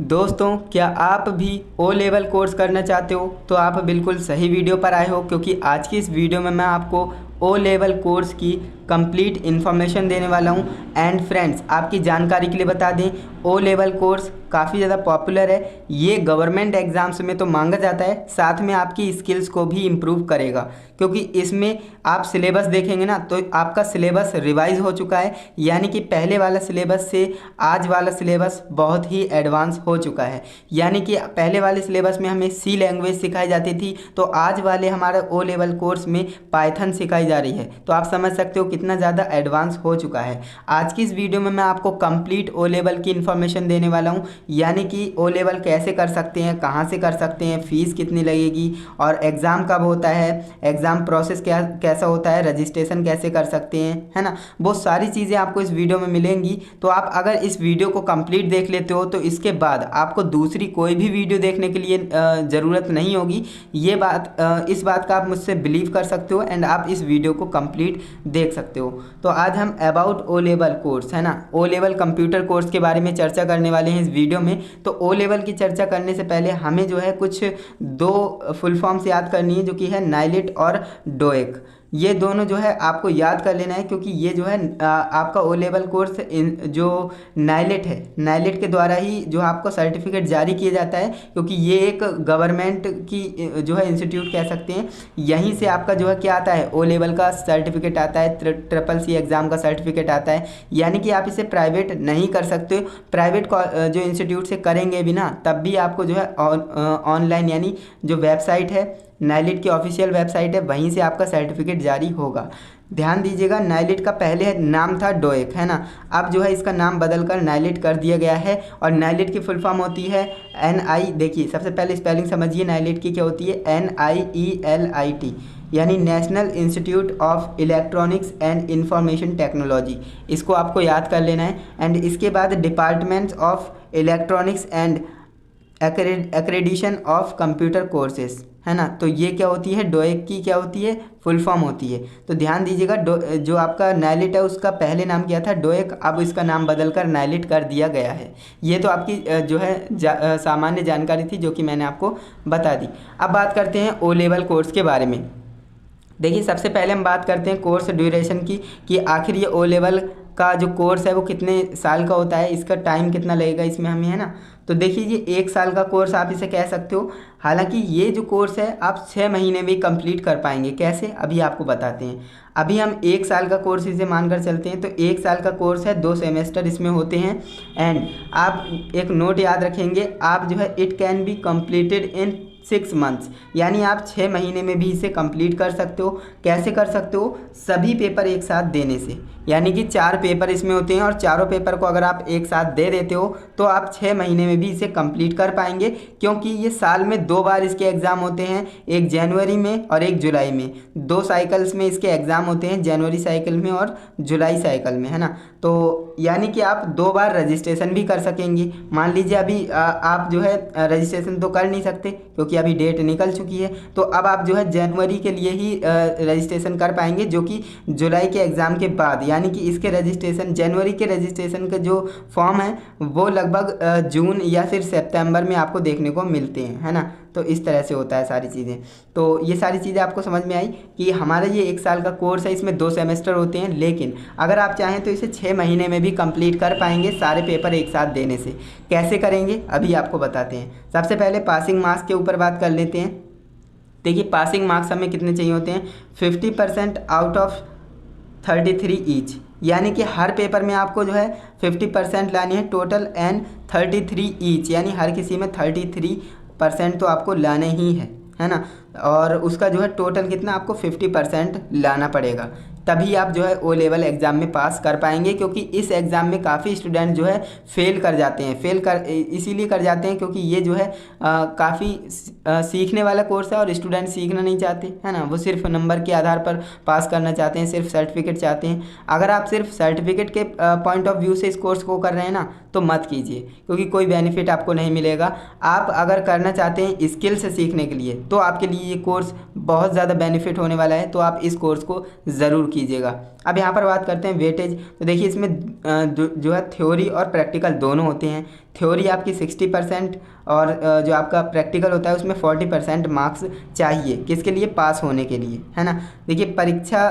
दोस्तों, क्या आप भी ओ लेवल कोर्स करना चाहते हो? तो आप बिल्कुल सही वीडियो पर आए हो, क्योंकि आज की इस वीडियो में मैं आपको ओ लेवल कोर्स की कंप्लीट इन्फॉर्मेशन देने वाला हूं। एंड फ्रेंड्स, आपकी जानकारी के लिए बता दें, ओ लेवल कोर्स काफ़ी ज़्यादा पॉपुलर है। ये गवर्नमेंट एग्ज़ाम्स में तो मांगा जाता है, साथ में आपकी स्किल्स को भी इम्प्रूव करेगा, क्योंकि इसमें आप सिलेबस देखेंगे ना तो आपका सिलेबस रिवाइज हो चुका है। यानी कि पहले वाला सिलेबस से आज वाला सिलेबस बहुत ही एडवांस हो चुका है। यानी कि पहले वाले सिलेबस में हमें सी लैंग्वेज सिखाई जाती थी, तो आज वाले हमारे ओ लेवल कोर्स में पाइथन सिखाई जा रही है। तो आप समझ सकते हो कितना ज़्यादा एडवांस हो चुका है। आज की इस वीडियो में मैं आपको कंप्लीट ओ लेवल की इन्फॉर्मेशन देने वाला हूँ, यानी कि ओ लेवल कैसे कर सकते हैं, कहाँ से कर सकते हैं, फीस कितनी लगेगी, और एग्ज़ाम कब होता है, एग्ज़ाम प्रोसेस कैसा होता है, रजिस्ट्रेशन कैसे कर सकते हैं, है ना। बहुत सारी चीज़ें आपको इस वीडियो में मिलेंगी। तो आप अगर इस वीडियो को कंप्लीट देख लेते हो तो इसके बाद आपको दूसरी कोई भी वीडियो देखने के लिए ज़रूरत नहीं होगी। इस बात का आप मुझसे बिलीव कर सकते हो एंड आप इस वीडियो को कंप्लीट देख सकते हो। तो आज हम अबाउट ओ लेवल कोर्स, है ना, ओ लेवल कंप्यूटर कोर्स के बारे में चर्चा करने वाले हैं इस वीडियो में। तो ओ लेवल की चर्चा करने से पहले हमें जो है कुछ दो फुल फॉर्म्स याद करनी है, जो कि है नाइलिट और डोएक। ये दोनों जो है आपको याद कर लेना है, क्योंकि ये जो है आपका ओ लेवल कोर्स जो नाइलिट है, नाइलिट के द्वारा ही जो आपको सर्टिफिकेट जारी किया जाता है, क्योंकि ये एक गवर्नमेंट की जो है इंस्टीट्यूट कह सकते हैं। यहीं से आपका जो है क्या आता है, ओ लेवल का सर्टिफिकेट आता है, ट्रिपल सी एग्ज़ाम का सर्टिफिकेट आता है। यानी कि आप इसे प्राइवेट नहीं कर सकते। प्राइवेट जो इंस्टीट्यूट से करेंगे भी ना, तब भी आपको जो है ऑनलाइन, यानी जो वेबसाइट है नाइलिट की ऑफिशियल वेबसाइट है, वहीं से आपका सर्टिफिकेट जारी होगा। ध्यान दीजिएगा, नाइलिट का पहले नाम था डोएक, है ना। अब जो है इसका नाम बदलकर नाइलिट कर दिया गया है। और नाइलिट की फुल फॉर्म होती है NI। देखिए, सबसे पहले स्पेलिंग समझिए नाइलिट की क्या होती है, NIELIT, यानी national institute of electronics and information technology. इसको आपको याद कर लेना है। एंड इसके बाद departments of electronics and accreditation of computer courses, है ना। तो ये क्या होती है, डोएक की क्या होती है, फुल फॉर्म होती है। तो ध्यान दीजिएगा, जो आपका नाइलिट है उसका पहले नाम क्या था, डोएक, अब इसका नाम बदलकर नाइलिट कर दिया गया है। ये तो आपकी जो है सामान्य जानकारी थी, जो कि मैंने आपको बता दी। अब बात करते हैं ओ लेवल कोर्स के बारे में। देखिए, सबसे पहले हम बात करते हैं कोर्स ड्यूरेशन की, कि आखिर ये ओ लेवल का जो कोर्स है वो कितने साल का होता है, इसका टाइम कितना लगेगा इसमें हमें, है ना। तो देखिए, ये 1 साल का कोर्स आप इसे कह सकते हो। हालांकि ये जो कोर्स है आप 6 महीने में कंप्लीट कर पाएंगे। कैसे, अभी आपको बताते हैं। अभी हम 1 साल का कोर्स इसे मानकर चलते हैं। तो 1 साल का कोर्स है, 2 सेमेस्टर इसमें होते हैं। एंड आप एक नोट याद रखेंगे, आप जो है it can be completed in 6 months, यानी आप 6 महीने में भी इसे कंप्लीट कर सकते हो। कैसे कर सकते हो, सभी पेपर एक साथ देने से। यानी कि 4 पेपर इसमें होते हैं, और चारों पेपर को अगर आप एक साथ दे देते हो तो आप 6 महीने में भी इसे कंप्लीट कर पाएंगे। क्योंकि ये साल में 2 बार इसके एग्ज़ाम होते हैं, एक जनवरी में और एक जुलाई में। 2 साइकिल्स में इसके एग्ज़ाम होते हैं, जनवरी साइकिल में और जुलाई साइकिल में, है ना। तो यानी कि आप 2 बार रजिस्ट्रेशन भी कर सकेंगे। मान लीजिए अभी आप जो है रजिस्ट्रेशन तो कर नहीं सकते, क्योंकि अभी डेट निकल चुकी है। तो अब आप जो है जनवरी के लिए ही रजिस्ट्रेशन कर पाएंगे, जो कि जुलाई के एग्ज़ाम के बाद। यानी कि इसके रजिस्ट्रेशन, जनवरी के रजिस्ट्रेशन का जो फॉर्म है वो लगभग जून या फिर सितंबर में आपको देखने को मिलते हैं, है ना। तो इस तरह से होता है सारी चीज़ें। तो ये सारी चीज़ें आपको समझ में आई कि हमारा ये 1 साल का कोर्स है, इसमें 2 सेमेस्टर होते हैं। लेकिन अगर आप चाहें तो इसे 6 महीने में भी कंप्लीट कर पाएंगे, सारे पेपर एक साथ देने से। कैसे करेंगे, अभी आपको बताते हैं। सबसे पहले पासिंग मार्क्स के ऊपर बात कर लेते हैं। देखिए, पासिंग मार्क्स हमें कितने चाहिए होते हैं, 50% आउट ऑफ 33 ईच। यानी कि हर पेपर में आपको जो है 50% लानी है टोटल, एंड 33 ईच, यानी हर किसी में 33% तो आपको लाने ही है ना। और उसका जो है टोटल कितना, आपको 50% लाना पड़ेगा, तभी आप जो है ओ लेवल एग्ज़ाम में पास कर पाएंगे। क्योंकि इस एग्ज़ाम में काफ़ी स्टूडेंट जो है फेल कर जाते हैं। इसीलिए कर जाते हैं क्योंकि ये जो है काफ़ी सीखने वाला कोर्स है, और स्टूडेंट सीखना नहीं चाहते, है ना। वो सिर्फ नंबर के आधार पर पास करना चाहते हैं, सिर्फ सर्टिफिकेट चाहते हैं। अगर आप सिर्फ सर्टिफिकेट के पॉइंट ऑफ व्यू से इस कोर्स को कर रहे हैं ना, तो मत कीजिए, क्योंकि कोई बेनिफिट आपको नहीं मिलेगा। आप अगर करना चाहते हैं स्किल से सीखने के लिए, तो आपके लिए ये कोर्स बहुत ज़्यादा बेनिफिट होने वाला है। तो आप इस कोर्स को ज़रूर कीजिएगा। अब यहाँ पर बात करते हैं वेटेज। तो देखिए इसमें जो है थ्योरी और प्रैक्टिकल दोनों होते हैं। थ्योरी आपकी 60% और जो आपका प्रैक्टिकल होता है उसमें 40% मार्क्स चाहिए, किसके लिए, पास होने के लिए, है ना। देखिए परीक्षा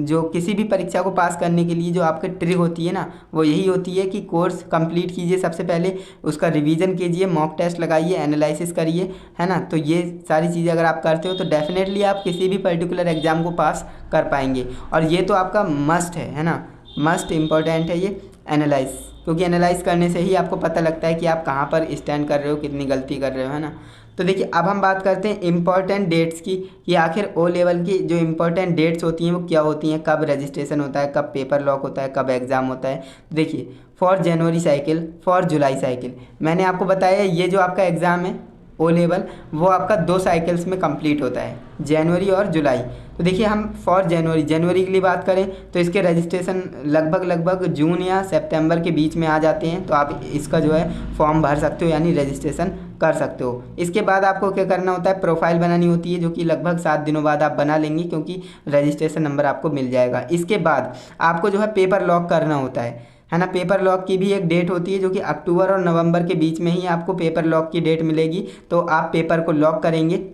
जो किसी भी परीक्षा को पास करने के लिए जो आपकी ट्रिक होती है ना, वो यही होती है कि कोर्स कंप्लीट कीजिए, सबसे पहले उसका रिवीजन कीजिए, मॉक टेस्ट लगाइए, एनालिसिस करिए, है ना। तो ये सारी चीज़ें अगर आप करते हो तो डेफिनेटली आप किसी भी पर्टिकुलर एग्ज़ाम को पास कर पाएंगे। और ये तो आपका मस्ट है ना, मस्ट इम्पॉर्टेंट है ये एनालाइज, क्योंकि एनालाइज करने से ही आपको पता लगता है कि आप कहाँ पर स्टैंड कर रहे हो, कितनी गलती कर रहे हो, है ना। तो देखिए अब हम बात करते हैं इम्पॉर्टेंट डेट्स की, कि आखिर ओ लेवल की जो इम्पॉर्टेंट डेट्स होती हैं वो क्या होती हैं, कब रजिस्ट्रेशन होता है, कब पेपर लॉक होता है, कब एग्ज़ाम होता है। देखिए for January cycle, for July cycle, मैंने आपको बताया ये जो आपका एग्ज़ाम है ओ लेवल वो आपका 2 साइकिल्स में कंप्लीट होता है, जनवरी और जुलाई। तो देखिए हम फॉर जनवरी के लिए बात करें तो इसके रजिस्ट्रेशन लगभग जून या सितंबर के बीच में आ जाते हैं, तो आप इसका जो है फॉर्म भर सकते हो, यानी रजिस्ट्रेशन कर सकते हो। इसके बाद आपको क्या करना होता है, प्रोफाइल बनानी होती है, जो कि लगभग 7 दिनों बाद आप बना लेंगे, क्योंकि रजिस्ट्रेशन नंबर आपको मिल जाएगा। इसके बाद आपको जो है पेपर लॉक करना होता है ना। पेपर लॉक की भी एक डेट होती है, जो कि अक्टूबर और नवंबर के बीच में ही आपको पेपर लॉक की डेट मिलेगी। तो आप पेपर को लॉक करेंगे,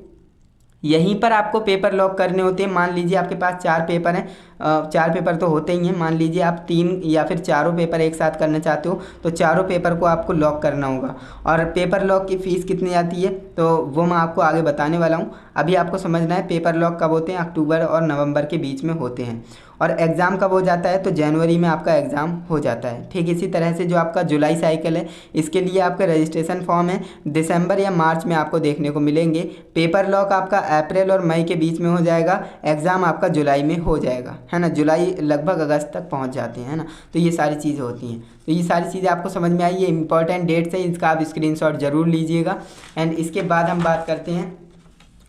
यहीं पर आपको पेपर लॉक करने होते हैं। मान लीजिए आपके पास 4 पेपर हैं, 4 पेपर तो होते ही हैं, मान लीजिए आप 3 या फिर चारों पेपर एक साथ करना चाहते हो तो चारों पेपर को आपको लॉक करना होगा। और पेपर लॉक की फ़ीस कितनी आती है तो वो मैं आपको आगे बताने वाला हूँ। अभी आपको समझना है पेपर लॉक कब होते हैं, अक्टूबर और नवंबर के बीच में होते हैं। और एग्ज़ाम कब हो जाता है तो जनवरी में आपका एग्ज़ाम हो जाता है। ठीक इसी तरह से जो आपका जुलाई साइकिल है, इसके लिए आपका रजिस्ट्रेशन फॉर्म है दिसंबर या मार्च में आपको देखने को मिलेंगे। पेपर लॉक आपका अप्रैल और मई के बीच में हो जाएगा, एग्ज़ाम आपका जुलाई में हो जाएगा, है ना। जुलाई लगभग अगस्त तक पहुंच जाते हैं, है ना। तो ये सारी चीज़ें होती हैं। तो ये सारी चीज़ें आपको समझ में आई, ये इंपॉर्टेंट डेट्स है, इसका आप स्क्रीनशॉट ज़रूर लीजिएगा। एंड इसके बाद हम बात करते हैं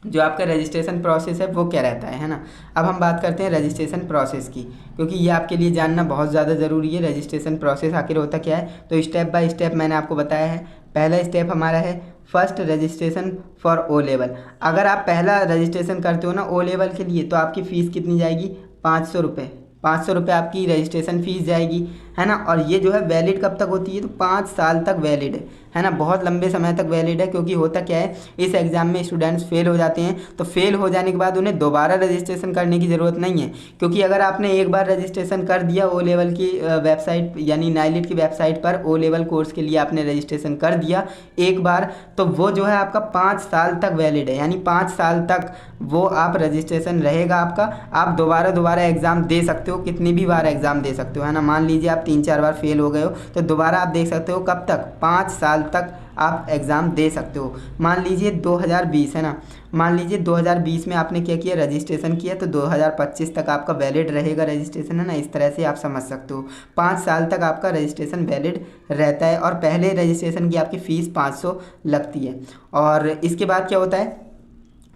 जो आपका रजिस्ट्रेशन प्रोसेस है वो क्या रहता है ना। अब हम बात करते हैं रजिस्ट्रेशन प्रोसेस की, क्योंकि ये आपके लिए जानना बहुत ज़्यादा ज़रूरी है। रजिस्ट्रेशन प्रोसेस आखिर होता क्या है, तो स्टेप बाय स्टेप मैंने आपको बताया है। पहला स्टेप हमारा है first registration for O level. अगर आप पहला रजिस्ट्रेशन करते हो ना ओ लेवल के लिए, तो आपकी फ़ीस कितनी जाएगी, 500 रुपये। 500 रुपये आपकी रजिस्ट्रेशन फ़ीस जाएगी, है ना। और ये जो है वैलिड कब तक होती है, तो 5 साल तक वैलिड है ना, बहुत लंबे समय तक वैलिड है। क्योंकि होता क्या है, इस एग्ज़ाम में स्टूडेंट्स फेल हो जाते हैं, तो फेल हो जाने के बाद उन्हें दोबारा रजिस्ट्रेशन करने की ज़रूरत नहीं है। क्योंकि अगर आपने एक बार रजिस्ट्रेशन कर दिया ओ लेवल की वेबसाइट यानी नाइलिट की वेबसाइट पर ओ लेवल कोर्स के लिए आपने रजिस्ट्रेशन कर दिया एक बार, तो वो जो है आपका 5 साल तक वैलिड है, यानी 5 साल तक वो आप रजिस्ट्रेशन रहेगा आपका। आप दोबारा एग्ज़ाम दे सकते हो, कितनी भी बार एग्ज़ाम दे सकते हो, है ना। मान लीजिए आप 3-4 बार फेल हो गए हो तो दोबारा आप दे सकते हो, कब तक, 5 साल तक आप एग्ज़ाम दे सकते हो। मान लीजिए 2020 है ना, मान लीजिए 2020 में आपने क्या किया, रजिस्ट्रेशन किया, तो 2025 तक आपका वैलिड रहेगा रजिस्ट्रेशन, है ना। इस तरह से आप समझ सकते हो 5 साल तक आपका रजिस्ट्रेशन वैलिड रहता है। और पहले रजिस्ट्रेशन की आपकी फ़ीस 500 लगती है। और इसके बाद क्या होता है,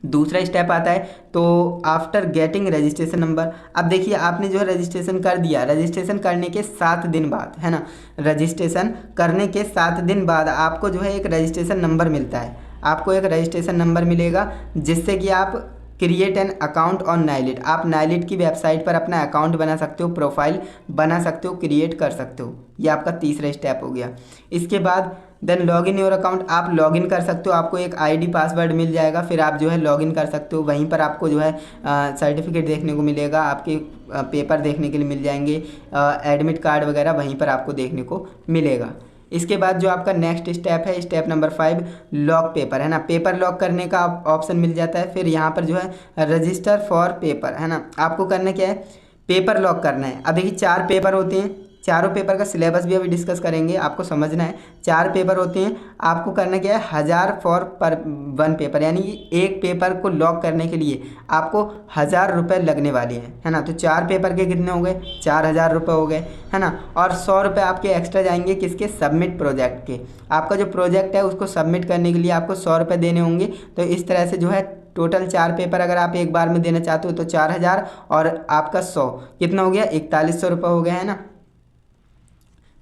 दूसरा स्टेप आता है तो आफ्टर गेटिंग रजिस्ट्रेशन नंबर। अब देखिए आपने जो है रजिस्ट्रेशन कर दिया, रजिस्ट्रेशन करने के 7 दिन बाद, है ना, रजिस्ट्रेशन करने के 7 दिन बाद आपको जो है एक रजिस्ट्रेशन नंबर मिलता है। आपको एक रजिस्ट्रेशन नंबर मिलेगा जिससे कि आप create an account on NIELIT, आप नाइलिट की वेबसाइट पर अपना अकाउंट बना सकते हो, प्रोफाइल बना सकते हो, क्रिएट कर सकते हो। ये आपका तीसरा स्टेप हो गया। इसके बाद देन लॉगिन योर अकाउंट, आप लॉगिन कर सकते हो, आपको एक आईडी पासवर्ड मिल जाएगा, फिर आप जो है लॉगिन कर सकते हो। वहीं पर आपको जो है सर्टिफिकेट देखने को मिलेगा, आपके पेपर देखने के लिए मिल जाएंगे, एडमिट कार्ड वगैरह वहीं पर आपको देखने को मिलेगा। इसके बाद जो आपका नेक्स्ट स्टेप है, स्टेप नंबर 5 लॉक पेपर, है ना। पेपर लॉक करने का ऑप्शन मिल जाता है। फिर यहाँ पर जो है रजिस्टर फॉर पेपर, है ना, आपको करना क्या है, पेपर लॉक करना है। अब देखिए 4 पेपर होते हैं, चारों पेपर का सिलेबस भी अभी डिस्कस करेंगे, आपको समझना है। 4 पेपर होते हैं, आपको करना क्या है, 1000 फॉर पर 1 पेपर, यानी एक पेपर को लॉक करने के लिए आपको 1000 रुपये लगने वाले हैं, है ना। तो 4 पेपर के कितने हो गए, 4000 रुपये हो गए, है ना। और 100 रुपये आपके एक्स्ट्रा जाएंगे किसके, सबमिट प्रोजेक्ट के। आपका जो प्रोजेक्ट है उसको सबमिट करने के लिए आपको 100 रुपये देने होंगे। तो इस तरह से जो है टोटल 4 पेपर अगर आप एक बार में देना चाहते हो तो 4000 और आपका 100 कितना हो गया, 4100 रुपये हो गया, है ना।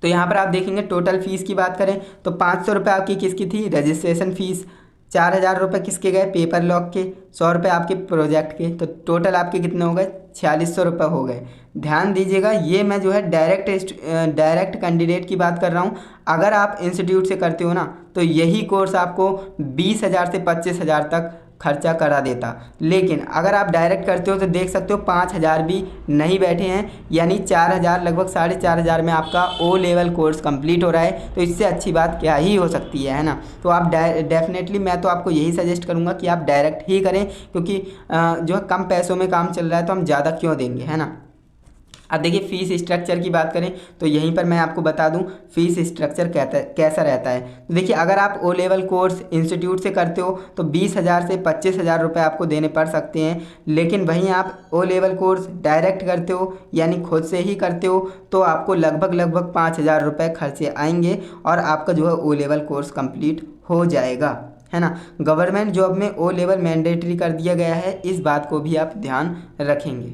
तो यहाँ पर आप देखेंगे टोटल फ़ीस की बात करें तो 500 रुपये आपकी किसकी थी, रजिस्ट्रेशन फ़ीस, 4,000 रुपये किसके गए, पेपर लॉक के, 100 रुपये आपके प्रोजेक्ट के, तो टोटल आपके कितने हो गए, 4600 रुपये हो गए। ध्यान दीजिएगा, ये मैं जो है डायरेक्ट कैंडिडेट की बात कर रहा हूँ। अगर आप इंस्टीट्यूट से करते हो ना तो यही कोर्स आपको 20,000 से 25,000 तक खर्चा करा देता। लेकिन अगर आप डायरेक्ट करते हो तो देख सकते हो 5,000 भी नहीं बैठे हैं, यानी 4,000, लगभग 4,500 में आपका ओ लेवल कोर्स कंप्लीट हो रहा है। तो इससे अच्छी बात क्या ही हो सकती है ना। तो आप डेफिनेटली मैं तो आपको यही सजेस्ट करूँगा कि आप डायरेक्ट ही करें, क्योंकि जो है कम पैसों में काम चल रहा है तो हम ज़्यादा क्यों देंगे, है ना। अब देखिए फ़ीस स्ट्रक्चर की बात करें तो यहीं पर मैं आपको बता दूं फ़ीस स्ट्रक्चर कैसा रहता है। तो देखिए, अगर आप ओ लेवल कोर्स इंस्टीट्यूट से करते हो तो 20,000 से 25,000 रुपये आपको देने पड़ सकते हैं। लेकिन वहीं आप ओ लेवल कोर्स डायरेक्ट करते हो यानी खुद से ही करते हो तो आपको लगभग 5,000 रुपये खर्चे आएंगे और आपका जो है ओ लेवल कोर्स कंप्लीट हो जाएगा, है ना। गवर्नमेंट जॉब में ओ लेवल मैंडेटरी कर दिया गया है, इस बात को भी आप ध्यान रखेंगे।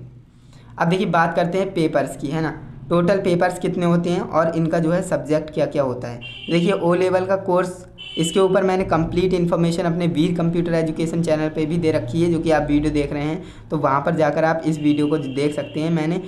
अब देखिए बात करते हैं पेपर्स की, है ना। टोटल पेपर्स कितने होते हैं और इनका जो है सब्जेक्ट क्या क्या होता है। देखिए ओ लेवल का कोर्स, इसके ऊपर मैंने कंप्लीट इन्फॉर्मेशन अपने वीर कंप्यूटर एजुकेशन चैनल पे भी दे रखी है, जो कि आप वीडियो देख रहे हैं तो वहाँ पर जाकर आप इस वीडियो को देख सकते हैं। मैंने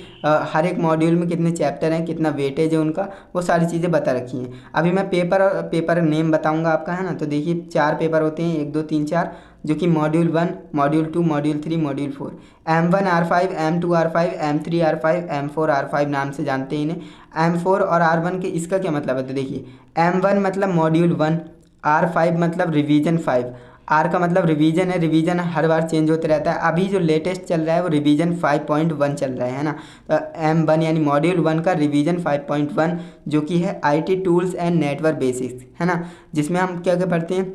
हर एक मॉड्यूल में कितने चैप्टर हैं, कितना वेटेज है उनका, वो सारी चीज़ें बता रखी हैं। अभी मैं पेपर नेम बताऊँगा आपका, है ना। तो देखिए 4 पेपर होते हैं, 1 2 3 4, जो कि module 1, module 2, module 3, module 4। M1 R5, M2 R5, M3 R5, M4 R5 नाम से जानते हैं इन्हें। M4 और R1 के इसका क्या मतलब है, तो देखिए M1 मतलब मॉड्यूल 1, R5 मतलब रिवीजन 5। R का मतलब रिवीजन है, रिवीजन हर बार चेंज होते रहता है। अभी जो लेटेस्ट चल रहा है वो रिवीजन 5.1 चल रहा है ना। तो M1 यानी मॉड्यूल 1 का रिवीजन 5.1, जो कि है IT tools and network basics, है ना। जिसमें हम क्या क्या पढ़ते हैं,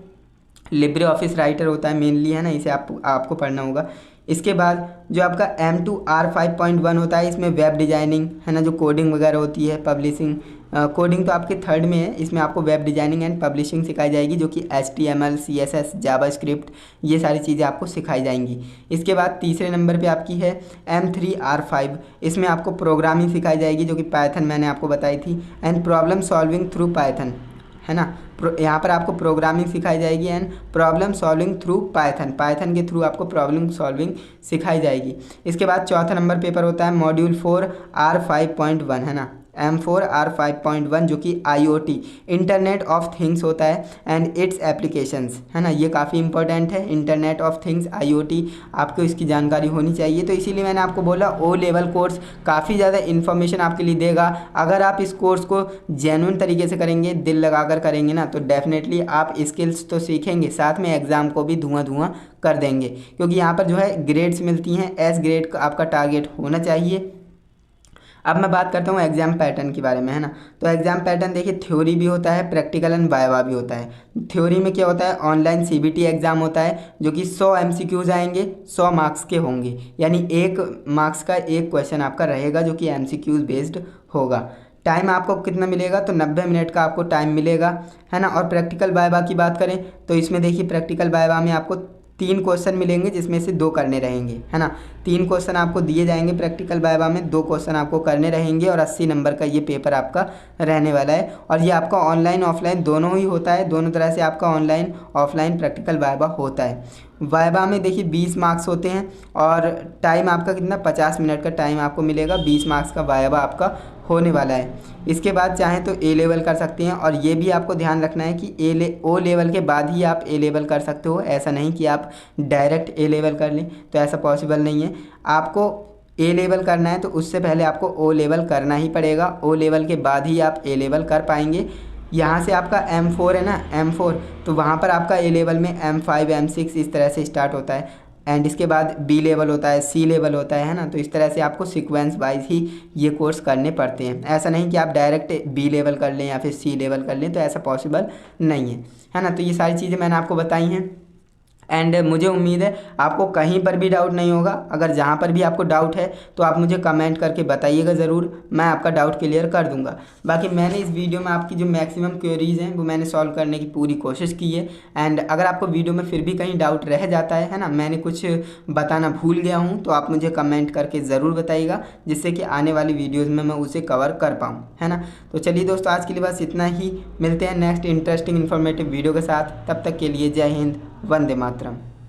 लिब्रे ऑफिस राइटर होता है मेनली, है ना, इसे आपको पढ़ना होगा। इसके बाद जो आपका M2 R5.1 होता है, इसमें वेब डिज़ाइनिंग, है ना, जो कोडिंग वगैरह होती है, पब्लिशिंग। कोडिंग तो आपके 3rd में है, इसमें आपको वेब डिज़ाइनिंग एंड पब्लिशिंग सिखाई जाएगी, जो कि HTML CSS जावास्क्रिप्ट ये सारी चीज़ें आपको सिखाई जाएंगी। इसके बाद तीसरे नंबर पे आपकी है M3 R5, इसमें आपको प्रोग्रामिंग सिखाई जाएगी, जो कि पाइथन मैंने आपको बताई थी, and problem solving through Python, है ना। यहाँ पर आपको प्रोग्रामिंग सिखाई जाएगी and problem solving through Python के थ्रू आपको प्रॉब्लम सॉल्विंग सिखाई जाएगी। इसके बाद चौथा नंबर पेपर होता है मॉड्यूल 4 R5.1, है ना, M4 R5.1, जो कि IoT इंटरनेट ऑफ थिंग्स होता है एंड इट्स एप्लीकेशंस, है ना। ये काफ़ी इंपॉर्टेंट है, इंटरनेट ऑफ थिंग्स IoT, आपको इसकी जानकारी होनी चाहिए। तो इसीलिए मैंने आपको बोला ओ लेवल कोर्स काफ़ी ज़्यादा इन्फॉर्मेशन आपके लिए देगा। अगर आप इस कोर्स को जेन्युइन तरीके से करेंगे, दिल लगाकर करेंगे ना, तो डेफिनेटली आप स्किल्स तो सीखेंगे, साथ में एग्ज़ाम को भी धुआं कर देंगे, क्योंकि यहाँ पर जो है ग्रेड्स मिलती हैं, S ग्रेड का आपका टारगेट होना चाहिए। अब मैं बात करता हूँ एग्ज़ाम पैटर्न के बारे में, है ना। तो एग्ज़ाम पैटर्न देखिए, थ्योरी भी होता है, प्रैक्टिकल एंड वाइवा भी होता है। थ्योरी में क्या होता है, ऑनलाइन CBT एग्ज़ाम होता है, जो कि 100 MCQs आएंगे, 100 मार्क्स के होंगे, यानी 1 मार्क्स का 1 क्वेश्चन आपका रहेगा, जो कि MCQs बेस्ड होगा। टाइम आपको कितना मिलेगा, तो 90 मिनट का आपको टाइम मिलेगा, है ना। और प्रैक्टिकल वाइवा की बात करें तो इसमें देखिए प्रैक्टिकल वाइवा में आपको 3 क्वेश्चन मिलेंगे, जिसमें से 2 करने रहेंगे, है ना। 3 क्वेश्चन आपको दिए जाएंगे प्रैक्टिकल वाइवा में, 2 क्वेश्चन आपको करने रहेंगे और 80 नंबर का ये पेपर आपका रहने वाला है। और ये आपका ऑनलाइन ऑफलाइन दोनों ही होता है, दोनों तरह से आपका ऑनलाइन ऑफलाइन प्रैक्टिकल वाइवा होता है। वाइवा में देखिए 20 मार्क्स होते हैं और टाइम आपका कितना, 50 मिनट का टाइम आपको मिलेगा, 20 मार्क्स का वाइवा आपका होने वाला है। इसके बाद चाहें तो A लेवल कर सकते हैं, और ये भी आपको ध्यान रखना है कि O लेवल के बाद ही आप A लेवल कर सकते हो। ऐसा नहीं कि आप डायरेक्ट A लेवल कर लें, तो ऐसा पॉसिबल नहीं है। आपको A लेवल करना है तो उससे पहले आपको O लेवल करना ही पड़ेगा, O लेवल के बाद ही आप A लेवल कर पाएंगे। यहाँ से आपका M4 है ना, M4, तो वहाँ पर आपका A लेवल में M5 M6 इस तरह से स्टार्ट होता है, एंड इसके बाद B लेवल होता है, C लेवल होता है ना। तो इस तरह से आपको सीक्वेंस वाइज ही ये कोर्स करने पड़ते हैं। ऐसा नहीं कि आप डायरेक्ट B लेवल कर लें या फिर C लेवल कर लें, तो ऐसा पॉसिबल नहीं है ना। तो ये सारी चीज़ें मैंने आपको बताई हैं, एंड मुझे उम्मीद है आपको कहीं पर भी डाउट नहीं होगा। अगर जहाँ पर भी आपको डाउट है तो आप मुझे कमेंट करके बताइएगा ज़रूर, मैं आपका डाउट क्लियर कर दूंगा। बाकी मैंने इस वीडियो में आपकी जो मैक्सिमम क्वेरीज़ हैं वो मैंने सॉल्व करने की पूरी कोशिश की है। एंड अगर आपको वीडियो में फिर भी कहीं डाउट रह जाता है ना, मैंने कुछ बताना भूल गया हूँ, तो आप मुझे कमेंट करके ज़रूर बताइएगा, जिससे कि आने वाली वीडियोज़ में मैं उसे कवर कर पाऊँ, है ना। तो चलिए दोस्तों, आज के लिए बस इतना ही। मिलते हैं नेक्स्ट इंटरेस्टिंग इन्फॉर्मेटिव वीडियो के साथ, तब तक के लिए जय हिंद, वंदे मातरम।